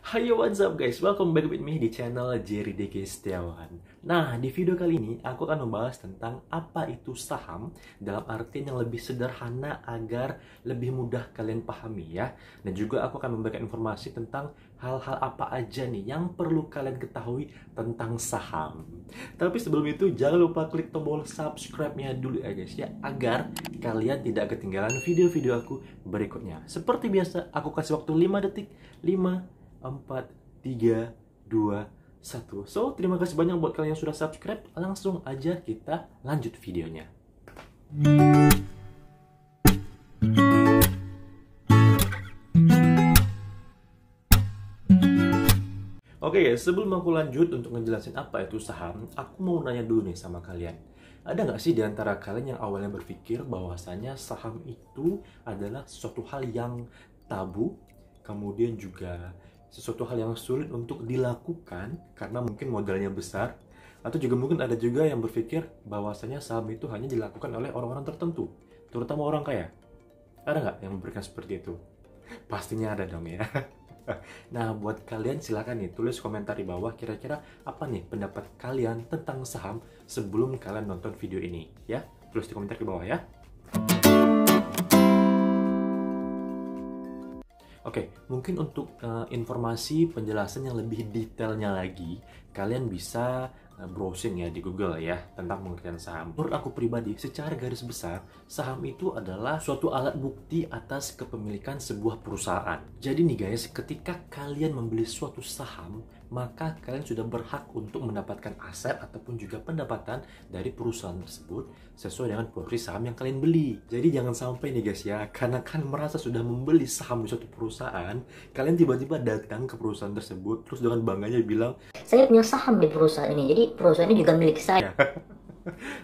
Hai, what's up guys? Welcome back with me di channel Jerry DK Setiawan. Nah, di video kali ini aku akan membahas tentang apa itu saham dalam artian yang lebih sederhana agar lebih mudah kalian pahami ya. Dan juga aku akan memberikan informasi tentang hal-hal apa aja nih yang perlu kalian ketahui tentang saham. Tapi sebelum itu jangan lupa klik tombol subscribe-nya dulu ya guys ya, agar kalian tidak ketinggalan video-video aku berikutnya. Seperti biasa, aku kasih waktu 5 detik. 5, 4, 3, 2, 1. So, terima kasih banyak buat kalian yang sudah subscribe. Langsung aja kita lanjut videonya. Oke guys, sebelum aku lanjut untuk ngejelasin apa itu saham, aku mau nanya dulu nih sama kalian. Ada nggak sih di antara kalian yang awalnya berpikir bahwasanya saham itu adalah sesuatu hal yang tabu, kemudian juga sesuatu hal yang sulit untuk dilakukan karena mungkin modalnya besar, atau juga mungkin ada juga yang berpikir bahwasanya saham itu hanya dilakukan oleh orang-orang tertentu, terutama orang kaya? Ada nggak yang memberikan seperti itu? Pastinya ada dong ya. Nah, buat kalian silakan nih tulis komentar di bawah kira-kira apa nih pendapat kalian tentang saham sebelum kalian nonton video ini ya. Tulis di komentar di bawah ya. Oke, mungkin untuk informasi penjelasan yang lebih detailnya lagi, kalian bisa browsing ya di Google ya tentang pengertian saham. Menurut aku pribadi, secara garis besar, saham itu adalah suatu alat bukti atas kepemilikan sebuah perusahaan. Jadi nih guys, ketika kalian membeli suatu saham, maka kalian sudah berhak untuk mendapatkan aset ataupun juga pendapatan dari perusahaan tersebut sesuai dengan porsi saham yang kalian beli. Jadi jangan sampai nih guys ya, karena kalian merasa sudah membeli saham di suatu perusahaan, kalian tiba-tiba datang ke perusahaan tersebut terus dengan bangganya bilang, saya punya saham di perusahaan ini, jadi perusahaan ini juga milik saya.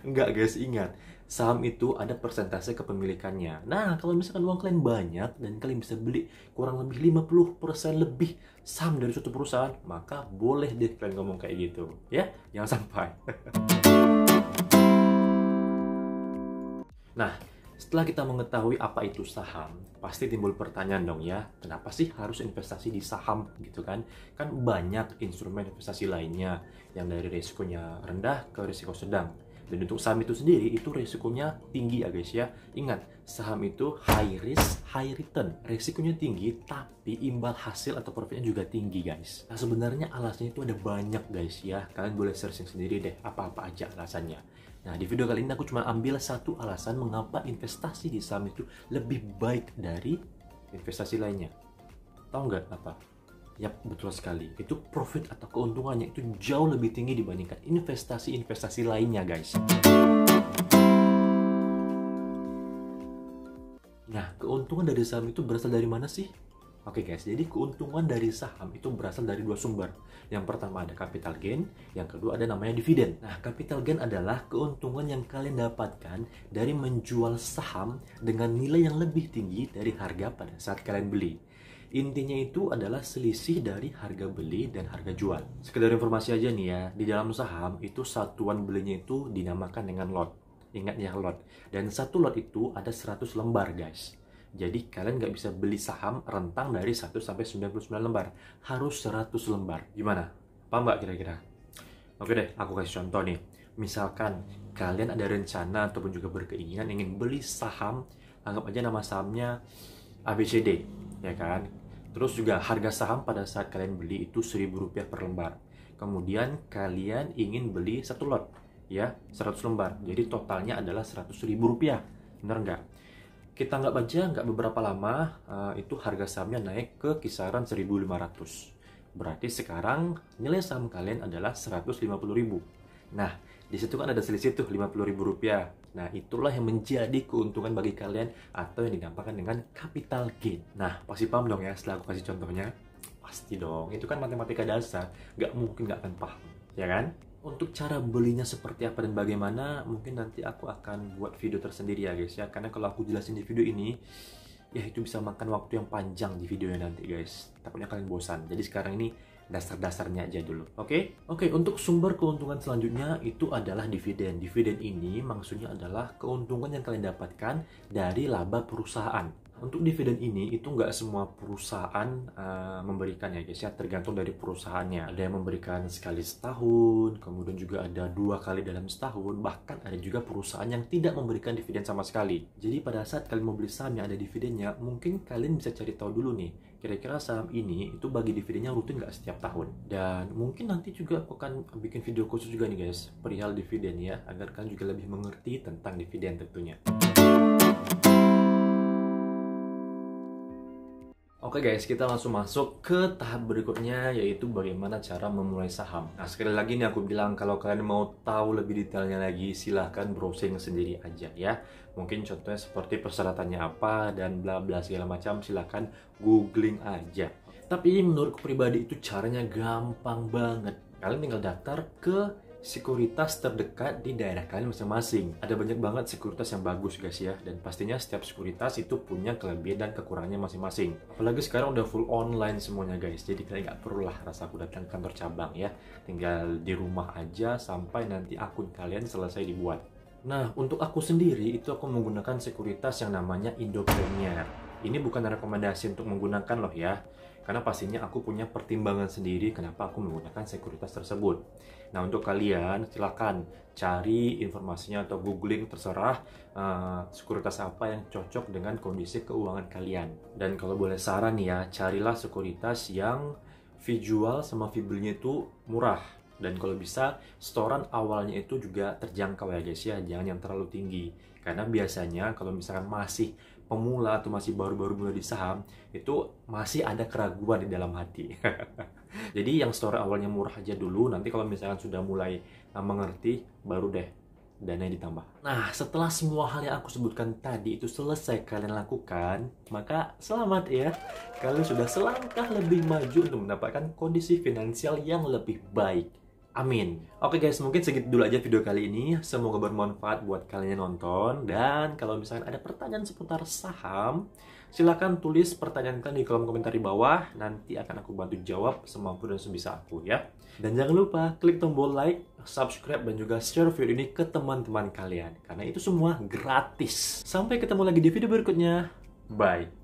enggak guys, ingat, saham itu ada persentase kepemilikannya. Nah, kalau misalkan uang kalian banyak dan kalian bisa beli kurang lebih 50% lebih saham dari suatu perusahaan, maka boleh deh kalian ngomong kayak gitu. Ya, jangan sampai. Nah, setelah kita mengetahui apa itu saham, pasti timbul pertanyaan dong ya, kenapa sih harus investasi di saham gitu kan? Kan banyak instrumen investasi lainnya yang dari risikonya rendah ke risiko sedang. Dan untuk saham itu sendiri, itu risikonya tinggi ya guys ya. Ingat, saham itu high risk, high return. Risikonya tinggi, tapi imbal hasil atau profitnya juga tinggi guys. Nah sebenarnya alasannya itu ada banyak guys ya. Kalian boleh searching sendiri deh, apa-apa aja alasannya. Nah di video kali ini aku cuma ambil satu alasan mengapa investasi di saham itu lebih baik dari investasi lainnya. Tahu nggak apa? Yap, betul sekali. Itu profit atau keuntungannya itu jauh lebih tinggi dibandingkan investasi-investasi lainnya, guys. Nah, keuntungan dari saham itu berasal dari mana sih? Oke guys, jadi keuntungan dari saham itu berasal dari dua sumber. Yang pertama ada capital gain, yang kedua ada namanya dividen. Nah, capital gain adalah keuntungan yang kalian dapatkan dari menjual saham dengan nilai yang lebih tinggi dari harga pada saat kalian beli. Intinya itu adalah selisih dari harga beli dan harga jual. Sekedar informasi aja nih ya, di dalam saham itu satuan belinya itu dinamakan dengan lot. Ingat ya lot. Dan satu lot itu ada 100 lembar guys. Jadi kalian nggak bisa beli saham rentang dari 1 sampai 99 lembar. Harus 100 lembar. Gimana? Paham nggak kira-kira? Oke deh, aku kasih contoh nih. Misalkan kalian ada rencana ataupun juga berkeinginan ingin beli saham, anggap aja nama sahamnya ABCD, ya kan? Terus juga harga saham pada saat kalian beli itu Rp1.000 per lembar. Kemudian kalian ingin beli satu lot, ya 100 lembar. Jadi totalnya adalah Rp100.000. Bener nggak? Kita nggak baca, nggak beberapa lama, itu harga sahamnya naik ke kisaran 1.500. Berarti sekarang nilai saham kalian adalah 150.000. Nah, di situ kan ada selisih tuh Rp50.000. Nah, itulah yang menjadi keuntungan bagi kalian atau yang dinamakan dengan capital gain. Nah, pasti paham dong ya setelah aku kasih contohnya? Pasti dong, itu kan matematika dasar, nggak mungkin nggak akan paham, ya kan? Untuk cara belinya seperti apa dan bagaimana, mungkin nanti aku akan buat video tersendiri ya guys ya. Karena kalau aku jelasin di video ini, ya itu bisa makan waktu yang panjang di videonya nanti guys. Takutnya kalian bosan. Jadi sekarang ini dasar-dasarnya aja dulu. Oke, untuk sumber keuntungan selanjutnya itu adalah dividen. Dividen ini maksudnya adalah keuntungan yang kalian dapatkan dari laba perusahaan. Untuk dividen ini itu nggak semua perusahaan memberikan ya guys ya, tergantung dari perusahaannya. Ada yang memberikan sekali setahun, kemudian juga ada 2 kali dalam setahun, bahkan ada juga perusahaan yang tidak memberikan dividen sama sekali. Jadi pada saat kalian mau beli saham yang ada dividennya, mungkin kalian bisa cari tahu dulu nih, kira-kira saham ini itu bagi dividennya rutin nggak setiap tahun. Dan mungkin nanti juga aku akan bikin video khusus juga nih guys, perihal dividen ya, agar kalian juga lebih mengerti tentang dividen tentunya. Oke guys, kita langsung masuk ke tahap berikutnya, yaitu bagaimana cara memulai saham. Nah, sekali lagi nih aku bilang, kalau kalian mau tahu lebih detailnya lagi, silahkan browsing sendiri aja ya. Mungkin contohnya seperti persyaratannya apa, dan bla bla segala macam, silahkan googling aja. Tapi menurutku pribadi itu caranya gampang banget. Kalian tinggal daftar ke sekuritas terdekat di daerah kalian masing-masing. Ada banyak banget sekuritas yang bagus guys ya, dan pastinya setiap sekuritas itu punya kelebihan dan kekurangannya masing-masing. Apalagi sekarang udah full online semuanya guys, jadi kalian nggak perlu lah rasa aku datang ke kantor cabang ya, tinggal di rumah aja sampai nanti akun kalian selesai dibuat. Nah, untuk aku sendiri itu aku menggunakan sekuritas yang namanya Indo Premier. Ini bukan rekomendasi untuk menggunakan loh ya, karena pastinya aku punya pertimbangan sendiri kenapa aku menggunakan sekuritas tersebut. Nah, untuk kalian silakan cari informasinya atau googling, terserah sekuritas apa yang cocok dengan kondisi keuangan kalian. Dan kalau boleh saran ya, carilah sekuritas yang fee jual sama fee belinya itu murah. Dan kalau bisa, setoran awalnya itu juga terjangkau ya guys ya, jangan yang terlalu tinggi. Karena biasanya kalau misalkan masih pemula atau masih baru-baru mulai di saham, itu masih ada keraguan di dalam hati. Jadi yang setoran awalnya murah aja dulu, nanti kalau misalkan sudah mulai mengerti, baru deh dana ditambah. Nah, setelah semua hal yang aku sebutkan tadi itu selesai kalian lakukan, maka selamat ya, kalian sudah selangkah lebih maju untuk mendapatkan kondisi finansial yang lebih baik. Amin. Oke guys, mungkin segitu dulu aja video kali ini. Semoga bermanfaat buat kalian yang nonton. Dan kalau misalkan ada pertanyaan seputar saham, silahkan tulis pertanyaan kalian di kolom komentar di bawah. Nanti akan aku bantu jawab semampu dan sebisa aku ya. Dan jangan lupa klik tombol like, subscribe, dan juga share video ini ke teman-teman kalian. Karena itu semua gratis. Sampai ketemu lagi di video berikutnya. Bye.